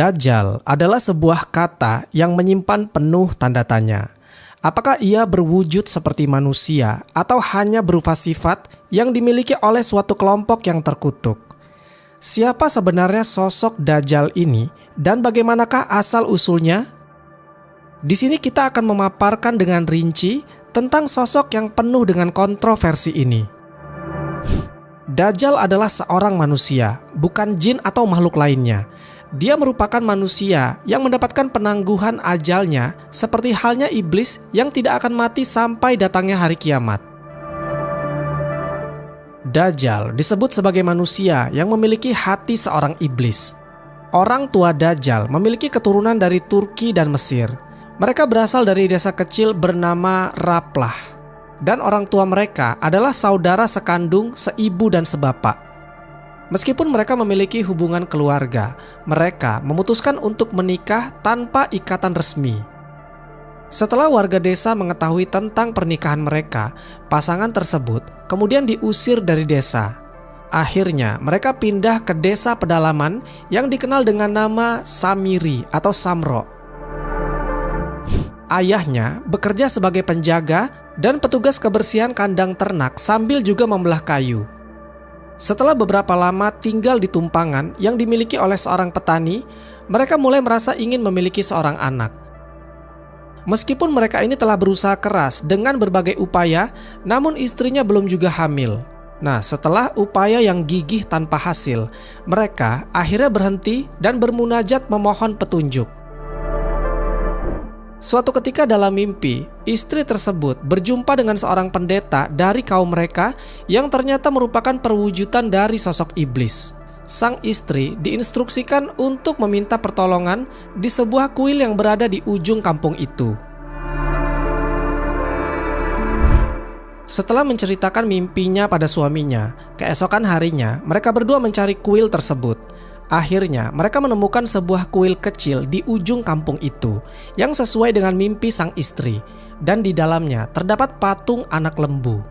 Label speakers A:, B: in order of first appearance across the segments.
A: Dajjal adalah sebuah kata yang menyimpan penuh tanda tanya. Apakah ia berwujud seperti manusia atau hanya berupa sifat yang dimiliki oleh suatu kelompok yang terkutuk? Siapa sebenarnya sosok Dajjal ini dan bagaimanakah asal-usulnya? Di sini kita akan memaparkan dengan rinci tentang sosok yang penuh dengan kontroversi ini. Dajjal adalah seorang manusia, bukan jin atau makhluk lainnya. Dia merupakan manusia yang mendapatkan penangguhan ajalnya seperti halnya iblis yang tidak akan mati sampai datangnya hari kiamat. Dajjal disebut sebagai manusia yang memiliki hati seorang iblis. Orang tua Dajjal memiliki keturunan dari Turki dan Mesir. Mereka berasal dari desa kecil bernama Raplah. Dan orang tua mereka adalah saudara sekandung, seibu dan sebapak. Meskipun mereka memiliki hubungan keluarga, mereka memutuskan untuk menikah tanpa ikatan resmi. Setelah warga desa mengetahui tentang pernikahan mereka, pasangan tersebut kemudian diusir dari desa. Akhirnya mereka pindah ke desa pedalaman yang dikenal dengan nama Samiri atau Samro. Ayahnya bekerja sebagai penjaga dan petugas kebersihan kandang ternak sambil juga membelah kayu. Setelah beberapa lama tinggal di tumpangan yang dimiliki oleh seorang petani, mereka mulai merasa ingin memiliki seorang anak. Meskipun mereka ini telah berusaha keras dengan berbagai upaya, namun istrinya belum juga hamil. Nah, setelah upaya yang gigih tanpa hasil, mereka akhirnya berhenti dan bermunajat memohon petunjuk. Suatu ketika dalam mimpi, istri tersebut berjumpa dengan seorang pendeta dari kaum mereka yang ternyata merupakan perwujudan dari sosok iblis. Sang istri diinstruksikan untuk meminta pertolongan di sebuah kuil yang berada di ujung kampung itu. Setelah menceritakan mimpinya pada suaminya, keesokan harinya mereka berdua mencari kuil tersebut. Akhirnya mereka menemukan sebuah kuil kecil di ujung kampung itu yang sesuai dengan mimpi sang istri, dan di dalamnya terdapat patung anak lembu.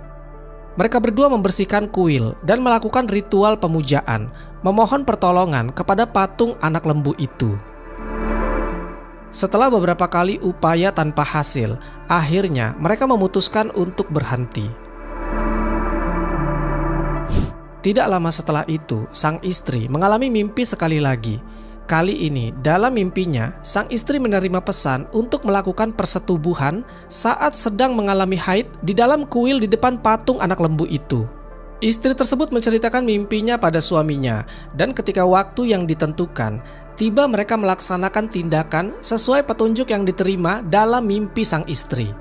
A: Mereka berdua membersihkan kuil dan melakukan ritual pemujaan, memohon pertolongan kepada patung anak lembu itu. Setelah beberapa kali upaya tanpa hasil, akhirnya mereka memutuskan untuk berhenti. Tidak lama setelah itu, sang istri mengalami mimpi sekali lagi. Kali ini, dalam mimpinya, sang istri menerima pesan untuk melakukan persetubuhan saat sedang mengalami haid di dalam kuil di depan patung anak lembu itu. Istri tersebut menceritakan mimpinya pada suaminya, dan ketika waktu yang ditentukan, tiba mereka melaksanakan tindakan sesuai petunjuk yang diterima dalam mimpi sang istri.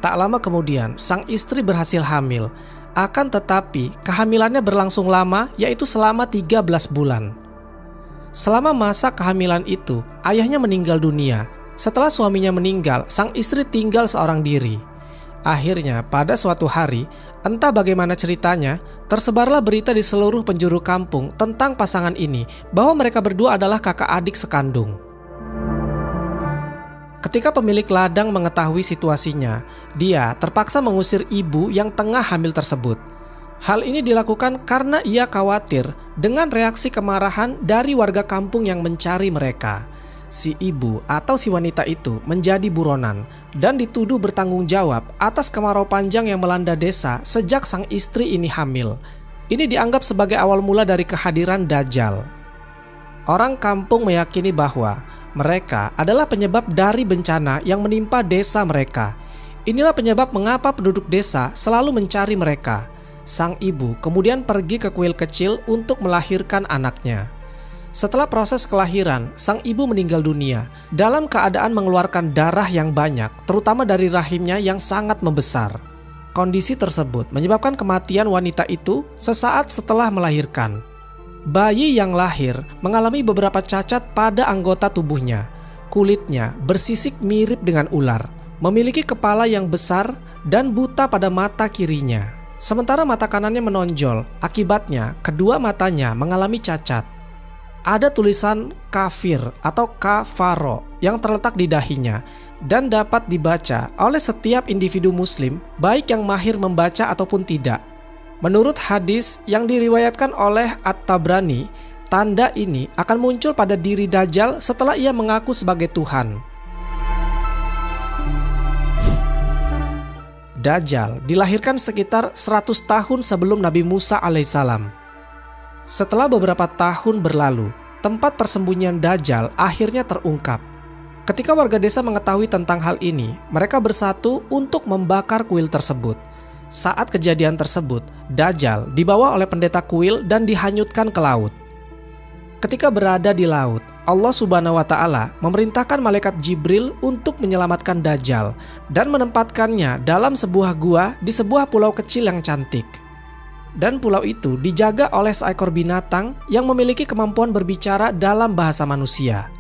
A: Tak lama kemudian, sang istri berhasil hamil. Akan tetapi, kehamilannya berlangsung lama, yaitu selama 13 bulan. Selama masa kehamilan itu, ayahnya meninggal dunia. Setelah suaminya meninggal, sang istri tinggal seorang diri. Akhirnya, pada suatu hari, entah bagaimana ceritanya, tersebarlah berita di seluruh penjuru kampung tentang pasangan ini, bahwa mereka berdua adalah kakak adik sekandung. Ketika pemilik ladang mengetahui situasinya, dia terpaksa mengusir ibu yang tengah hamil tersebut. Hal ini dilakukan karena ia khawatir dengan reaksi kemarahan dari warga kampung yang mencari mereka. Si ibu atau si wanita itu menjadi buronan dan dituduh bertanggung jawab atas kemarau panjang yang melanda desa sejak sang istri ini hamil. Ini dianggap sebagai awal mula dari kehadiran Dajjal. Orang kampung meyakini bahwa mereka adalah penyebab dari bencana yang menimpa desa mereka. Inilah penyebab mengapa penduduk desa selalu mencari mereka. Sang ibu kemudian pergi ke kuil kecil untuk melahirkan anaknya. Setelah proses kelahiran, sang ibu meninggal dunia dalam keadaan mengeluarkan darah yang banyak, terutama dari rahimnya yang sangat membesar. Kondisi tersebut menyebabkan kematian wanita itu sesaat setelah melahirkan. Bayi yang lahir mengalami beberapa cacat pada anggota tubuhnya. Kulitnya bersisik mirip dengan ular, memiliki kepala yang besar dan buta pada mata kirinya. Sementara mata kanannya menonjol, akibatnya kedua matanya mengalami cacat. Ada tulisan kafir atau kafaro yang terletak di dahinya dan dapat dibaca oleh setiap individu muslim, baik yang mahir membaca ataupun tidak. Menurut hadis yang diriwayatkan oleh At-Tabrani, Tanda ini akan muncul pada diri Dajjal setelah ia mengaku sebagai Tuhan. Dajjal dilahirkan sekitar 100 tahun sebelum Nabi Musa alaihissalam. Setelah beberapa tahun berlalu, tempat persembunyian Dajjal akhirnya terungkap. Ketika warga desa mengetahui tentang hal ini, mereka bersatu untuk membakar kuil tersebut. Saat kejadian tersebut, Dajjal dibawa oleh pendeta kuil dan dihanyutkan ke laut. Ketika berada di laut, Allah Subhanahu wa Ta'ala memerintahkan malaikat Jibril untuk menyelamatkan Dajjal dan menempatkannya dalam sebuah gua di sebuah pulau kecil yang cantik. Dan pulau itu dijaga oleh seekor binatang yang memiliki kemampuan berbicara dalam bahasa manusia.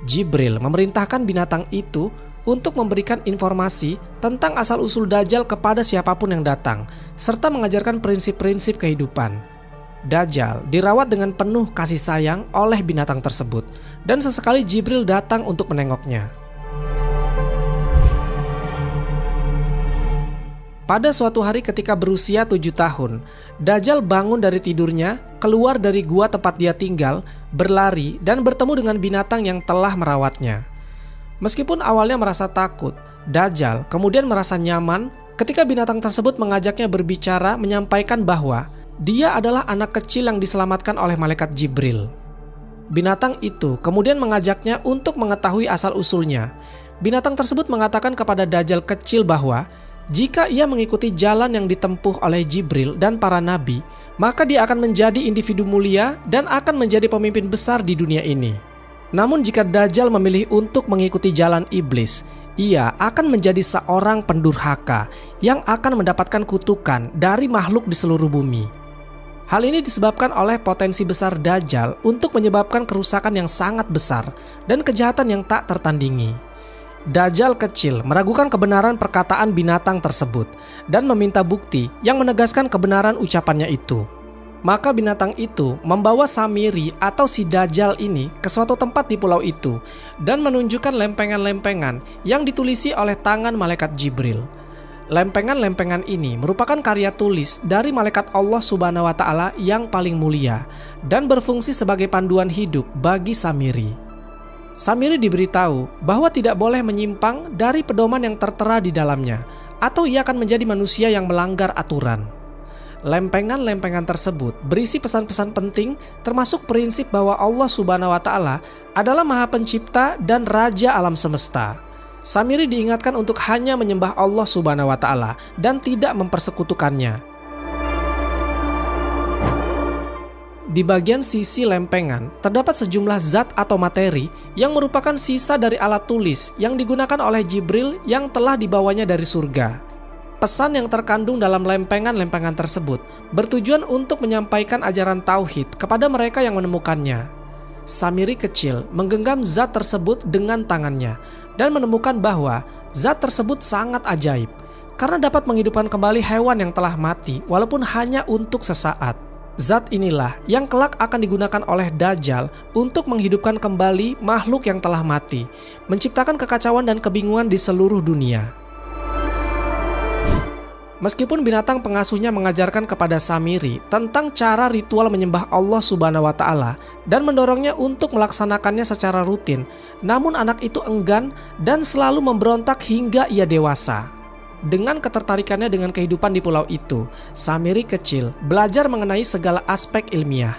A: Jibril memerintahkan binatang itu untuk memberikan informasi tentang asal-usul Dajjal kepada siapapun yang datang, serta mengajarkan prinsip-prinsip kehidupan. Dajjal dirawat dengan penuh kasih sayang oleh binatang tersebut, dan sesekali Jibril datang untuk menengoknya. Pada suatu hari ketika berusia 7 tahun, Dajjal bangun dari tidurnya, keluar dari gua tempat dia tinggal, berlari dan bertemu dengan binatang yang telah merawatnya. Meskipun awalnya merasa takut, Dajjal kemudian merasa nyaman ketika binatang tersebut mengajaknya berbicara, menyampaikan bahwa dia adalah anak kecil yang diselamatkan oleh malaikat Jibril. Binatang itu kemudian mengajaknya untuk mengetahui asal-usulnya. Binatang tersebut mengatakan kepada Dajjal kecil bahwa jika ia mengikuti jalan yang ditempuh oleh Jibril dan para nabi, maka dia akan menjadi individu mulia dan akan menjadi pemimpin besar di dunia ini. Namun jika Dajjal memilih untuk mengikuti jalan iblis, ia akan menjadi seorang pendurhaka yang akan mendapatkan kutukan dari makhluk di seluruh bumi. Hal ini disebabkan oleh potensi besar Dajjal untuk menyebabkan kerusakan yang sangat besar dan kejahatan yang tak tertandingi. Dajjal kecil meragukan kebenaran perkataan binatang tersebut dan meminta bukti yang menegaskan kebenaran ucapannya itu. Maka binatang itu membawa Samiri atau si Dajjal ini ke suatu tempat di pulau itu dan menunjukkan lempengan-lempengan yang ditulisi oleh tangan malaikat Jibril. Lempengan-lempengan ini merupakan karya tulis dari malaikat Allah Subhanahu wa Ta'ala yang paling mulia dan berfungsi sebagai panduan hidup bagi Samiri. Samiri diberitahu bahwa tidak boleh menyimpang dari pedoman yang tertera di dalamnya, atau ia akan menjadi manusia yang melanggar aturan. Lempengan-lempengan tersebut berisi pesan-pesan penting, termasuk prinsip bahwa Allah Subhanahu wa Ta'ala adalah Maha Pencipta dan Raja alam semesta. Samiri diingatkan untuk hanya menyembah Allah Subhanahu wa Ta'ala dan tidak mempersekutukannya. Di bagian sisi lempengan terdapat sejumlah zat atau materi yang merupakan sisa dari alat tulis yang digunakan oleh Jibril yang telah dibawanya dari surga. Pesan yang terkandung dalam lempengan-lempengan tersebut bertujuan untuk menyampaikan ajaran tauhid kepada mereka yang menemukannya. Samiri kecil menggenggam zat tersebut dengan tangannya dan menemukan bahwa zat tersebut sangat ajaib karena dapat menghidupkan kembali hewan yang telah mati walaupun hanya untuk sesaat. Zat inilah yang kelak akan digunakan oleh Dajjal untuk menghidupkan kembali makhluk yang telah mati, menciptakan kekacauan dan kebingungan di seluruh dunia. Meskipun binatang pengasuhnya mengajarkan kepada Samiri tentang cara ritual menyembah Allah Subhanahu wa Ta'ala dan mendorongnya untuk melaksanakannya secara rutin, namun anak itu enggan dan selalu memberontak hingga ia dewasa. Dengan ketertarikannya dengan kehidupan di pulau itu, Samiri kecil belajar mengenai segala aspek ilmiah.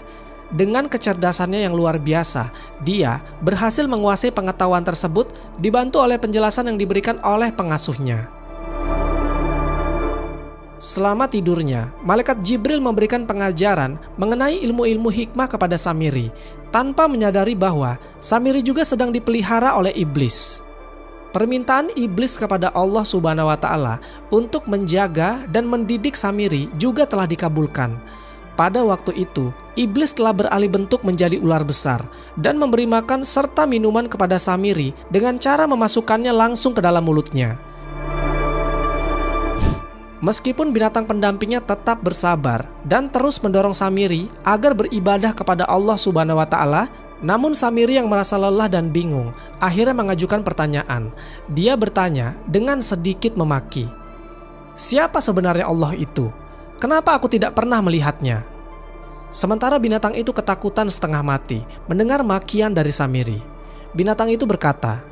A: Dengan kecerdasannya yang luar biasa, dia berhasil menguasai pengetahuan tersebut dibantu oleh penjelasan yang diberikan oleh pengasuhnya. Selama tidurnya, malaikat Jibril memberikan pengajaran mengenai ilmu-ilmu hikmah kepada Samiri, tanpa menyadari bahwa Samiri juga sedang dipelihara oleh iblis. Permintaan iblis kepada Allah Subhanahu wa Ta'ala untuk menjaga dan mendidik Samiri juga telah dikabulkan. Pada waktu itu, iblis telah beralih bentuk menjadi ular besar dan memberi makan serta minuman kepada Samiri dengan cara memasukkannya langsung ke dalam mulutnya. Meskipun binatang pendampingnya tetap bersabar dan terus mendorong Samiri agar beribadah kepada Allah Subhanahu wa Ta'ala, namun Samiri yang merasa lelah dan bingung akhirnya mengajukan pertanyaan. Dia bertanya dengan sedikit memaki, "Siapa sebenarnya Allah itu? Kenapa aku tidak pernah melihatnya?" Sementara binatang itu ketakutan setengah mati mendengar makian dari Samiri. Binatang itu berkata,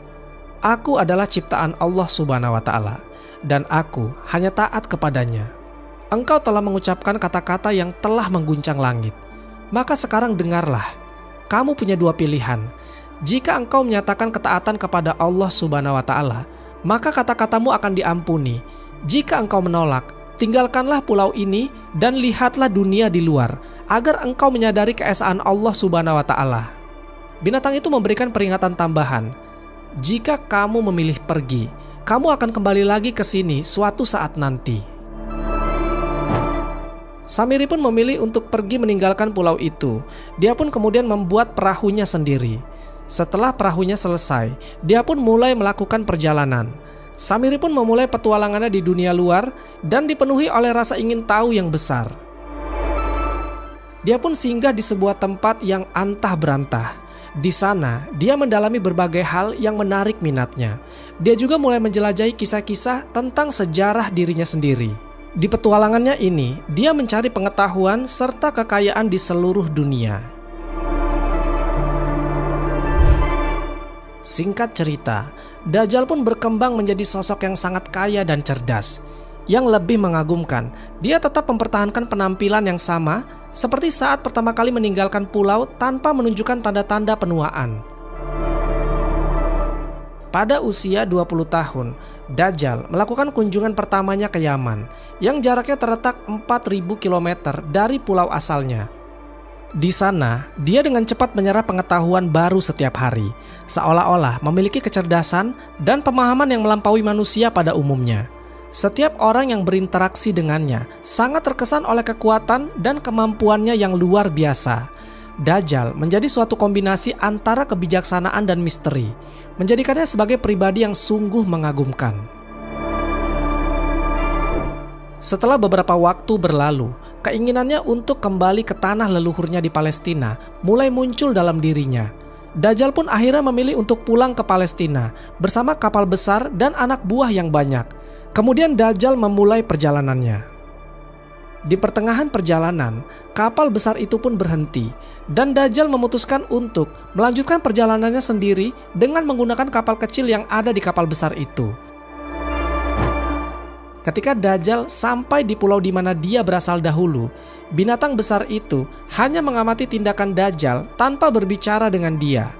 A: "Aku adalah ciptaan Allah Subhanahu wa Ta'ala, dan aku hanya taat kepadanya. Engkau telah mengucapkan kata-kata yang telah mengguncang langit. Maka sekarang dengarlah, kamu punya dua pilihan. Jika engkau menyatakan ketaatan kepada Allah Subhanahu wa Ta'ala, maka kata-katamu akan diampuni. Jika engkau menolak, tinggalkanlah pulau ini dan lihatlah dunia di luar, agar engkau menyadari keesaan Allah Subhanahu wa Ta'ala." Binatang itu memberikan peringatan tambahan. "Jika kamu memilih pergi, kamu akan kembali lagi ke sini suatu saat nanti." Samiri pun memilih untuk pergi meninggalkan pulau itu. Dia pun kemudian membuat perahunya sendiri. Setelah perahunya selesai, dia pun mulai melakukan perjalanan. Samiri pun memulai petualangannya di dunia luar dan dipenuhi oleh rasa ingin tahu yang besar. Dia pun singgah di sebuah tempat yang antah berantah. Di sana, dia mendalami berbagai hal yang menarik minatnya. Dia juga mulai menjelajahi kisah-kisah tentang sejarah dirinya sendiri. Di petualangannya ini, dia mencari pengetahuan serta kekayaan di seluruh dunia. Singkat cerita, Dajjal pun berkembang menjadi sosok yang sangat kaya dan cerdas. Yang lebih mengagumkan, dia tetap mempertahankan penampilan yang sama seperti saat pertama kali meninggalkan pulau tanpa menunjukkan tanda-tanda penuaan. Pada usia 20 tahun, Dajjal melakukan kunjungan pertamanya ke Yaman yang jaraknya terletak 4.000 km dari pulau asalnya. Di sana, dia dengan cepat menyerap pengetahuan baru setiap hari, seolah-olah memiliki kecerdasan dan pemahaman yang melampaui manusia pada umumnya. Setiap orang yang berinteraksi dengannya sangat terkesan oleh kekuatan dan kemampuannya yang luar biasa. Dajjal menjadi suatu kombinasi antara kebijaksanaan dan misteri, menjadikannya sebagai pribadi yang sungguh mengagumkan. Setelah beberapa waktu berlalu, keinginannya untuk kembali ke tanah leluhurnya di Palestina mulai muncul dalam dirinya. Dajjal pun akhirnya memilih untuk pulang ke Palestina bersama kapal besar dan anak buah yang banyak. Kemudian Dajjal memulai perjalanannya. Di pertengahan perjalanan, kapal besar itu pun berhenti dan Dajjal memutuskan untuk melanjutkan perjalanannya sendiri dengan menggunakan kapal kecil yang ada di kapal besar itu. Ketika Dajjal sampai di pulau di mana dia berasal dahulu, binatang besar itu hanya mengamati tindakan Dajjal tanpa berbicara dengan dia.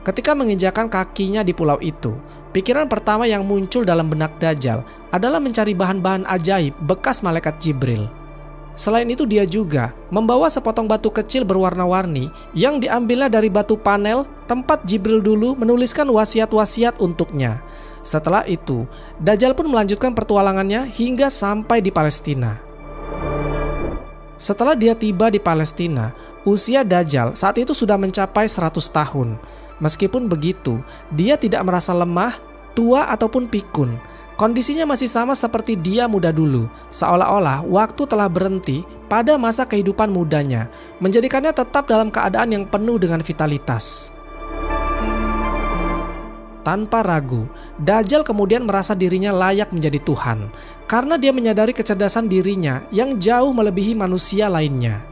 A: Ketika menginjakan kakinya di pulau itu, pikiran pertama yang muncul dalam benak Dajjal adalah mencari bahan-bahan ajaib bekas malaikat Jibril. Selain itu, dia juga membawa sepotong batu kecil berwarna-warni yang diambilnya dari batu panel tempat Jibril dulu menuliskan wasiat-wasiat untuknya. Setelah itu, Dajjal pun melanjutkan pertualangannya hingga sampai di Palestina. Setelah dia tiba di Palestina, usia Dajjal saat itu sudah mencapai 100 tahun. Meskipun begitu, dia tidak merasa lemah, tua ataupun pikun. Kondisinya masih sama seperti dia muda dulu, seolah-olah waktu telah berhenti pada masa kehidupan mudanya, menjadikannya tetap dalam keadaan yang penuh dengan vitalitas. Tanpa ragu, Dajjal kemudian merasa dirinya layak menjadi Tuhan, karena dia menyadari kecerdasan dirinya yang jauh melebihi manusia lainnya.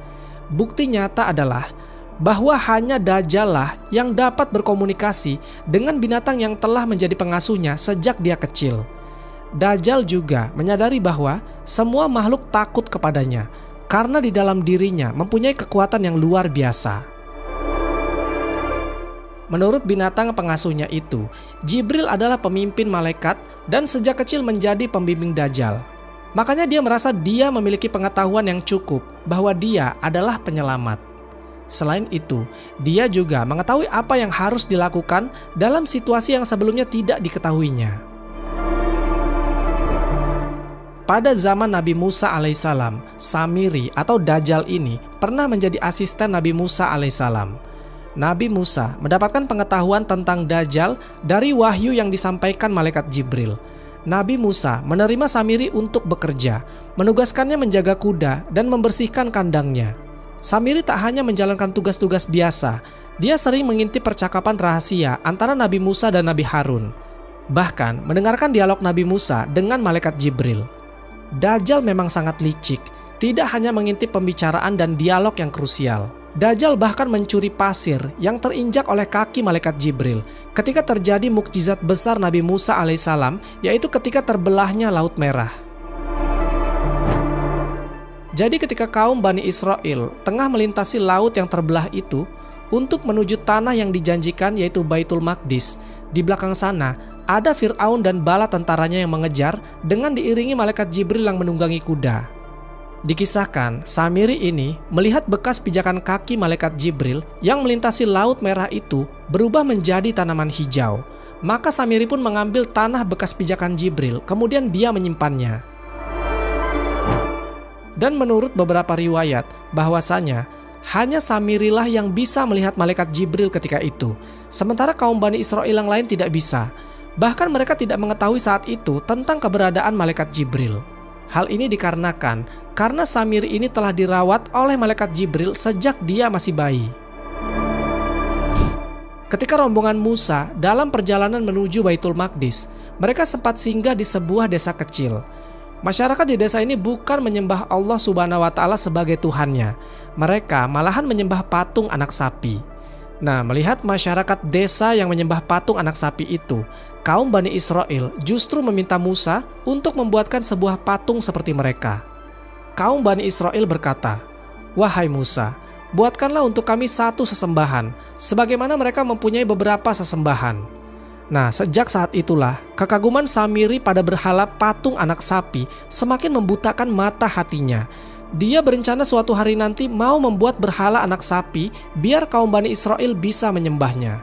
A: Bukti nyata adalah bahwa hanya Dajjal lah yang dapat berkomunikasi dengan binatang yang telah menjadi pengasuhnya sejak dia kecil. Dajjal juga menyadari bahwa semua makhluk takut kepadanya karena di dalam dirinya mempunyai kekuatan yang luar biasa. Menurut binatang pengasuhnya itu, Jibril adalah pemimpin malaikat dan sejak kecil menjadi pembimbing Dajjal. Makanya dia merasa dia memiliki pengetahuan yang cukup bahwa dia adalah penyelamat. Selain itu, dia juga mengetahui apa yang harus dilakukan dalam situasi yang sebelumnya tidak diketahuinya. Pada zaman Nabi Musa alaihissalam, Samiri atau Dajjal ini pernah menjadi asisten Nabi Musa alaihissalam. Nabi Musa mendapatkan pengetahuan tentang Dajjal dari wahyu yang disampaikan malaikat Jibril. Nabi Musa menerima Samiri untuk bekerja, menugaskannya menjaga kuda dan membersihkan kandangnya. Samiri tak hanya menjalankan tugas-tugas biasa, dia sering mengintip percakapan rahasia antara Nabi Musa dan Nabi Harun. Bahkan mendengarkan dialog Nabi Musa dengan malaikat Jibril. Dajjal memang sangat licik, tidak hanya mengintip pembicaraan dan dialog yang krusial. Dajjal bahkan mencuri pasir yang terinjak oleh kaki malaikat Jibril ketika terjadi mukjizat besar Nabi Musa alaihissalam, yaitu ketika terbelahnya Laut Merah. Jadi ketika kaum Bani Israel tengah melintasi laut yang terbelah itu untuk menuju tanah yang dijanjikan, yaitu Baitul Maqdis, di belakang sana ada Fir'aun dan bala tentaranya yang mengejar dengan diiringi malaikat Jibril yang menunggangi kuda. Dikisahkan, Samiri ini melihat bekas pijakan kaki malaikat Jibril yang melintasi Laut Merah itu berubah menjadi tanaman hijau. Maka Samiri pun mengambil tanah bekas pijakan Jibril, kemudian dia menyimpannya. Dan menurut beberapa riwayat, bahwasanya hanya Samirilah yang bisa melihat malaikat Jibril ketika itu, sementara kaum Bani Israel yang lain tidak bisa. Bahkan mereka tidak mengetahui saat itu tentang keberadaan malaikat Jibril. Hal ini dikarenakan karena Samiri ini telah dirawat oleh malaikat Jibril sejak dia masih bayi. Ketika rombongan Musa dalam perjalanan menuju Baitul Maqdis, mereka sempat singgah di sebuah desa kecil. Masyarakat di desa ini bukan menyembah Allah Subhanahu wa Ta'ala sebagai Tuhannya. Mereka malahan menyembah patung anak sapi. Nah, melihat masyarakat desa yang menyembah patung anak sapi itu, kaum Bani Israel justru meminta Musa untuk membuatkan sebuah patung seperti mereka. Kaum Bani Israel berkata, "Wahai Musa, buatkanlah untuk kami satu sesembahan, sebagaimana mereka mempunyai beberapa sesembahan." Nah, sejak saat itulah, kekaguman Samiri pada berhala patung anak sapi semakin membutakan mata hatinya. Dia berencana suatu hari nanti mau membuat berhala anak sapi biar kaum Bani Israel bisa menyembahnya.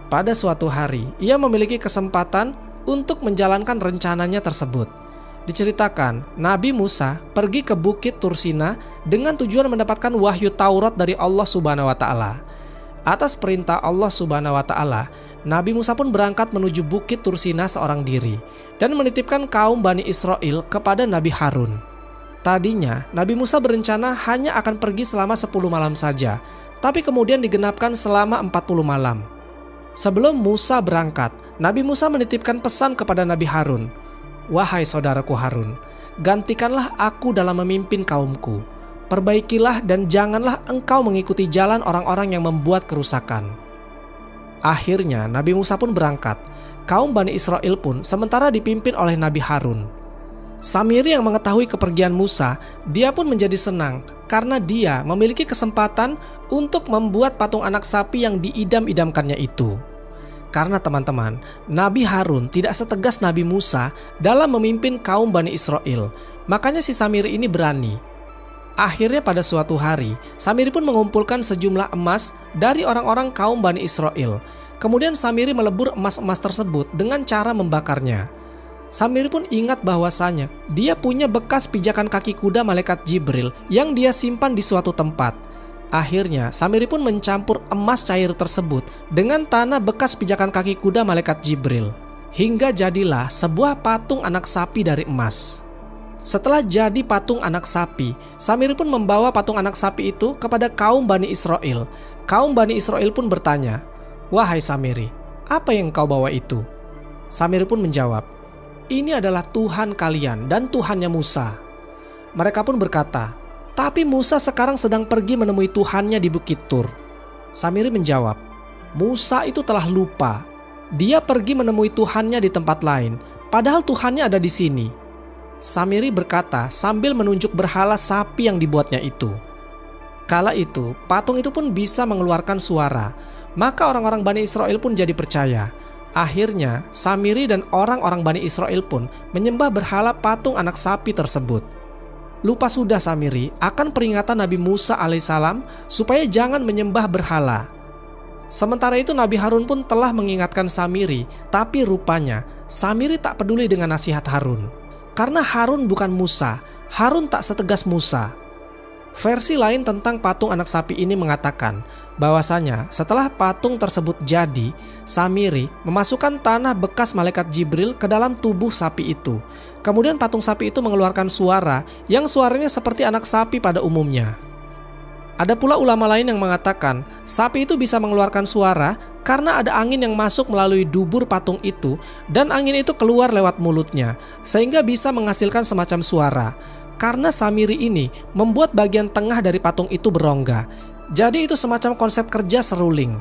A: Pada suatu hari, ia memiliki kesempatan untuk menjalankan rencananya tersebut. Diceritakan, Nabi Musa pergi ke Bukit Tursina dengan tujuan mendapatkan wahyu Taurat dari Allah Subhanahu wa Ta'ala. Atas perintah Allah Subhanahu wa Ta'ala, Nabi Musa pun berangkat menuju Bukit Tursina seorang diri dan menitipkan kaum Bani Israel kepada Nabi Harun. Tadinya, Nabi Musa berencana hanya akan pergi selama 10 malam saja, tapi kemudian digenapkan selama 40 malam. Sebelum Musa berangkat, Nabi Musa menitipkan pesan kepada Nabi Harun, "Wahai saudaraku Harun, gantikanlah aku dalam memimpin kaumku. Perbaikilah dan janganlah engkau mengikuti jalan orang-orang yang membuat kerusakan." Akhirnya Nabi Musa pun berangkat. Kaum Bani Israel pun sementara dipimpin oleh Nabi Harun. Samiri yang mengetahui kepergian Musa, dia pun menjadi senang karena dia memiliki kesempatan untuk membuat patung anak sapi yang diidam-idamkannya itu. Karena teman-teman, Nabi Harun tidak setegas Nabi Musa dalam memimpin kaum Bani Israel, makanya si Samiri ini berani. Akhirnya pada suatu hari, Samiri pun mengumpulkan sejumlah emas dari orang-orang kaum Bani Israel. Kemudian Samiri melebur emas-emas tersebut dengan cara membakarnya. Samiri pun ingat bahwasanya dia punya bekas pijakan kaki kuda malaikat Jibril yang dia simpan di suatu tempat. Akhirnya Samiri pun mencampur emas cair tersebut dengan tanah bekas pijakan kaki kuda malaikat Jibril, hingga jadilah sebuah patung anak sapi dari emas. Setelah jadi patung anak sapi, Samiri pun membawa patung anak sapi itu kepada kaum Bani Israel. Kaum Bani Israel pun bertanya, "Wahai Samiri, apa yang kau bawa itu?" Samiri pun menjawab, "Ini adalah Tuhan kalian dan Tuhannya Musa." Mereka pun berkata, "Tapi Musa sekarang sedang pergi menemui Tuhannya di Bukit Tur." Samiri menjawab, "Musa itu telah lupa. Dia pergi menemui Tuhannya di tempat lain, padahal Tuhannya ada di sini." Samiri berkata sambil menunjuk berhala sapi yang dibuatnya itu. Kala itu, patung itu pun bisa mengeluarkan suara. Maka orang-orang Bani Israel pun jadi percaya. Akhirnya, Samiri dan orang-orang Bani Israel pun menyembah berhala patung anak sapi tersebut. Lupa sudah Samiri akan peringatan Nabi Musa alaihissalam supaya jangan menyembah berhala. Sementara itu Nabi Harun pun telah mengingatkan Samiri, tapi rupanya Samiri tak peduli dengan nasihat Harun. Karena Harun bukan Musa, Harun tak setegas Musa. Versi lain tentang patung anak sapi ini mengatakan bahwasanya setelah patung tersebut jadi, Samiri memasukkan tanah bekas malaikat Jibril ke dalam tubuh sapi itu. Kemudian patung sapi itu mengeluarkan suara yang suaranya seperti anak sapi pada umumnya. Ada pula ulama lain yang mengatakan sapi itu bisa mengeluarkan suara karena ada angin yang masuk melalui dubur patung itu dan angin itu keluar lewat mulutnya sehingga bisa menghasilkan semacam suara. Karena Samiri ini membuat bagian tengah dari patung itu berongga. Jadi itu semacam konsep kerja seruling.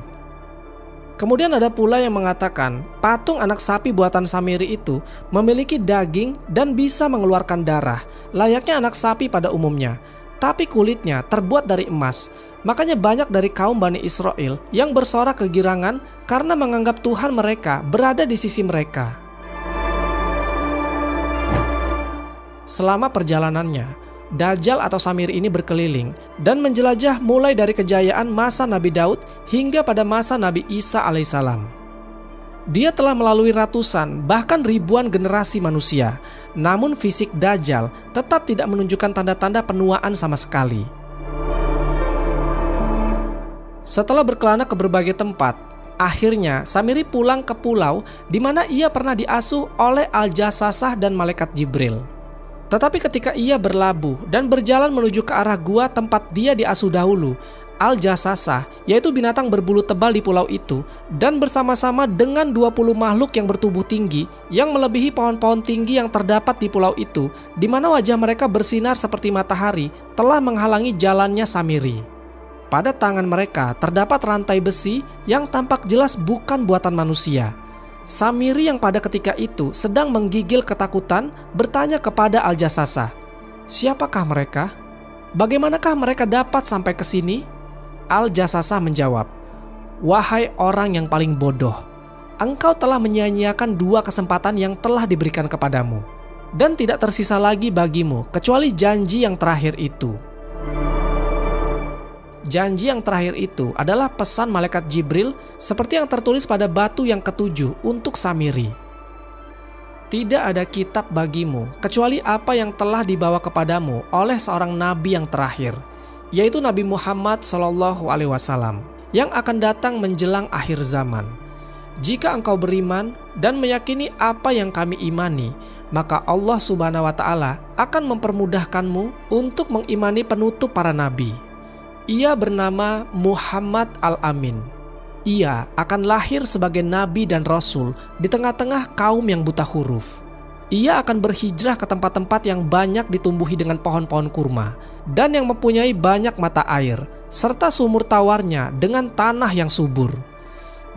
A: Kemudian ada pula yang mengatakan patung anak sapi buatan Samiri itu memiliki daging dan bisa mengeluarkan darah layaknya anak sapi pada umumnya. Tapi kulitnya terbuat dari emas. Makanya banyak dari kaum Bani Israel yang bersorak kegirangan karena menganggap Tuhan mereka berada di sisi mereka. Selama perjalanannya, Dajjal atau Samiri ini berkeliling dan menjelajah mulai dari kejayaan masa Nabi Daud hingga pada masa Nabi Isa alaihissalam. Dia telah melalui ratusan bahkan ribuan generasi manusia, namun fisik Dajjal tetap tidak menunjukkan tanda-tanda penuaan sama sekali. Setelah berkelana ke berbagai tempat, akhirnya Samiri pulang ke pulau di mana ia pernah diasuh oleh Al-Jassasah dan malaikat Jibril. Tetapi ketika ia berlabuh dan berjalan menuju ke arah gua tempat dia diasuh dahulu, Al-Jassasah, yaitu binatang berbulu tebal di pulau itu, dan bersama-sama dengan 20 makhluk yang bertubuh tinggi yang melebihi pohon-pohon tinggi yang terdapat di pulau itu, di mana wajah mereka bersinar seperti matahari, telah menghalangi jalannya Samiri. Pada tangan mereka terdapat rantai besi yang tampak jelas bukan buatan manusia. Samiri yang pada ketika itu sedang menggigil ketakutan bertanya kepada Al-Jassasah, "Siapakah mereka? Bagaimanakah mereka dapat sampai ke sini?" Al-Jassasah menjawab, "Wahai orang yang paling bodoh, engkau telah menyia-nyiakan 2 kesempatan yang telah diberikan kepadamu, dan tidak tersisa lagi bagimu kecuali janji yang terakhir itu." Janji yang terakhir itu adalah pesan malaikat Jibril seperti yang tertulis pada batu yang ke-7 untuk Samiri. Tidak ada kitab bagimu kecuali apa yang telah dibawa kepadamu oleh seorang nabi yang terakhir, yaitu Nabi Muhammad SAW, yang akan datang menjelang akhir zaman. Jika engkau beriman dan meyakini apa yang kami imani, maka Allah Subhanahu wa Ta'ala akan mempermudahkanmu untuk mengimani penutup para nabi. Ia bernama Muhammad Al-Amin. Ia akan lahir sebagai nabi dan rasul di tengah-tengah kaum yang buta huruf. Ia akan berhijrah ke tempat-tempat yang banyak ditumbuhi dengan pohon-pohon kurma dan yang mempunyai banyak mata air, serta sumur tawarnya dengan tanah yang subur.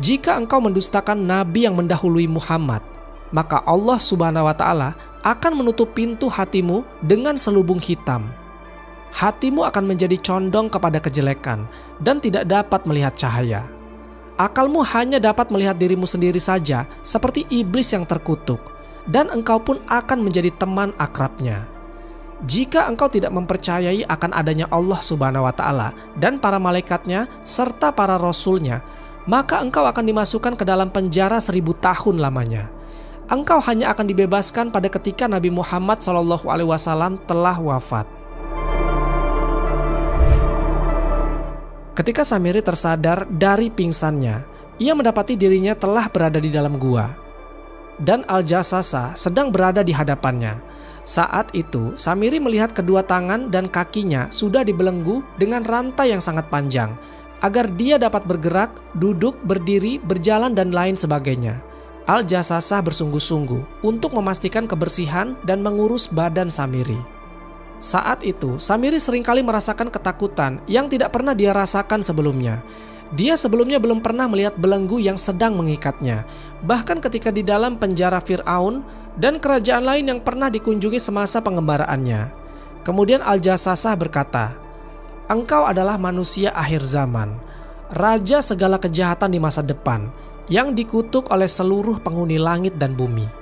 A: Jika engkau mendustakan nabi yang mendahului Muhammad, maka Allah Subhanahu wa Ta'ala akan menutup pintu hatimu dengan selubung hitam. Hatimu akan menjadi condong kepada kejelekan dan tidak dapat melihat cahaya. Akalmu hanya dapat melihat dirimu sendiri saja seperti iblis yang terkutuk, dan engkau pun akan menjadi teman akrabnya. Jika engkau tidak mempercayai akan adanya Allah Subhanahu wa Ta'ala dan para malaikatnya serta para rasulnya, maka engkau akan dimasukkan ke dalam penjara 1000 tahun lamanya. Engkau hanya akan dibebaskan pada ketika Nabi Muhammad SAW telah wafat. Ketika Samiri tersadar dari pingsannya, ia mendapati dirinya telah berada di dalam gua, dan Al-Jassasah sedang berada di hadapannya. Saat itu, Samiri melihat kedua tangan dan kakinya sudah dibelenggu dengan rantai yang sangat panjang, agar dia dapat bergerak, duduk, berdiri, berjalan, dan lain sebagainya. Al-Jassasah bersungguh-sungguh untuk memastikan kebersihan dan mengurus badan Samiri. Saat itu, Samiri seringkali merasakan ketakutan yang tidak pernah dia rasakan sebelumnya. Dia sebelumnya belum pernah melihat belenggu yang sedang mengikatnya, bahkan ketika di dalam penjara Fir'aun dan kerajaan lain yang pernah dikunjungi semasa pengembaraannya. Kemudian Al-Jassasah berkata, "Engkau adalah manusia akhir zaman, raja segala kejahatan di masa depan, yang dikutuk oleh seluruh penghuni langit dan bumi.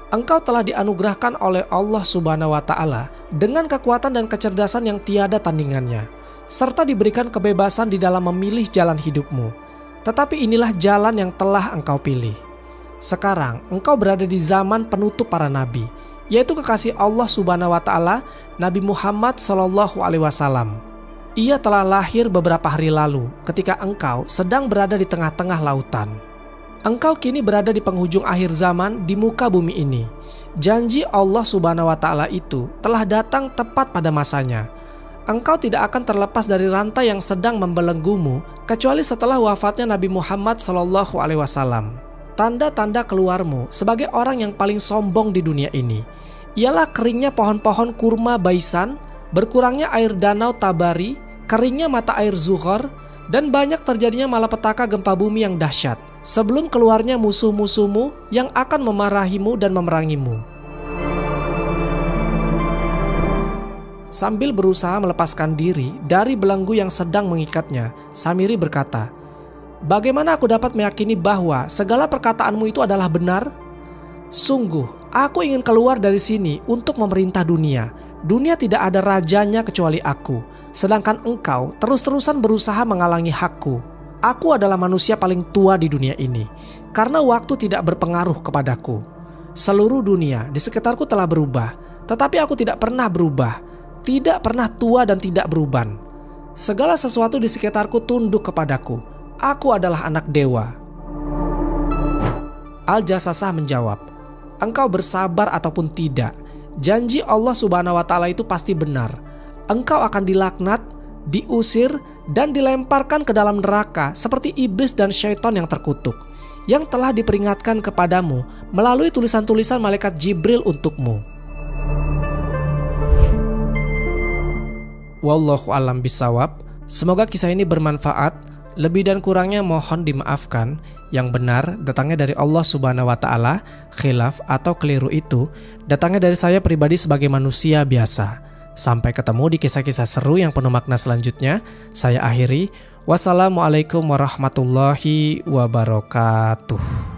A: Engkau telah dianugerahkan oleh Allah Subhanahu wa Ta'ala dengan kekuatan dan kecerdasan yang tiada tandingannya, serta diberikan kebebasan di dalam memilih jalan hidupmu. Tetapi inilah jalan yang telah engkau pilih. Sekarang engkau berada di zaman penutup para nabi, yaitu kekasih Allah Subhanahu wa Ta'ala, Nabi Muhammad SAW. Ia telah lahir beberapa hari lalu ketika engkau sedang berada di tengah-tengah lautan. Engkau kini berada di penghujung akhir zaman di muka bumi ini. Janji Allah Subhanahu wa Ta'ala itu telah datang tepat pada masanya. engkau tidak akan terlepas dari rantai yang sedang membelenggumu kecuali setelah wafatnya Nabi Muhammad SAW. Tanda-tanda keluarmu sebagai orang yang paling sombong di dunia ini ialah keringnya pohon-pohon kurma Baisan, berkurangnya air danau Tabari, keringnya mata air Zuhor, dan banyak terjadinya malapetaka gempa bumi yang dahsyat sebelum keluarnya musuh-musuhmu yang akan memarahimu dan memerangimu. Sambil berusaha melepaskan diri dari belenggu yang sedang mengikatnya, Samiri berkata, "Bagaimana aku dapat meyakini bahwa segala perkataanmu itu adalah benar? Sungguh, aku ingin keluar dari sini untuk memerintah dunia. Dunia tidak ada rajanya kecuali aku, sedangkan engkau terus-terusan berusaha menghalangi hakku. Aku adalah manusia paling tua di dunia ini, karena waktu tidak berpengaruh kepadaku. Seluruh dunia di sekitarku telah berubah, tetapi aku tidak pernah berubah. Tidak pernah tua dan tidak beruban. Segala sesuatu di sekitarku tunduk kepadaku. Aku adalah anak dewa." Al-Jassasah menjawab, "Engkau bersabar ataupun tidak, janji Allah Subhanahu wa Ta'ala itu pasti benar. Engkau akan dilaknat, diusir, dan dilemparkan ke dalam neraka seperti iblis dan syaitan yang terkutuk, yang telah diperingatkan kepadamu melalui tulisan-tulisan malaikat Jibril untukmu." Wallahu a'lam bishawab. Semoga kisah ini bermanfaat. Lebih dan kurangnya mohon dimaafkan. Yang benar datangnya dari Allah Subhanahu wa Ta'ala. Khilaf atau keliru itu datangnya dari saya pribadi sebagai manusia biasa. Sampai ketemu di kisah-kisah seru yang penuh makna selanjutnya. Saya akhiri. Wassalamualaikum warahmatullahi wabarakatuh.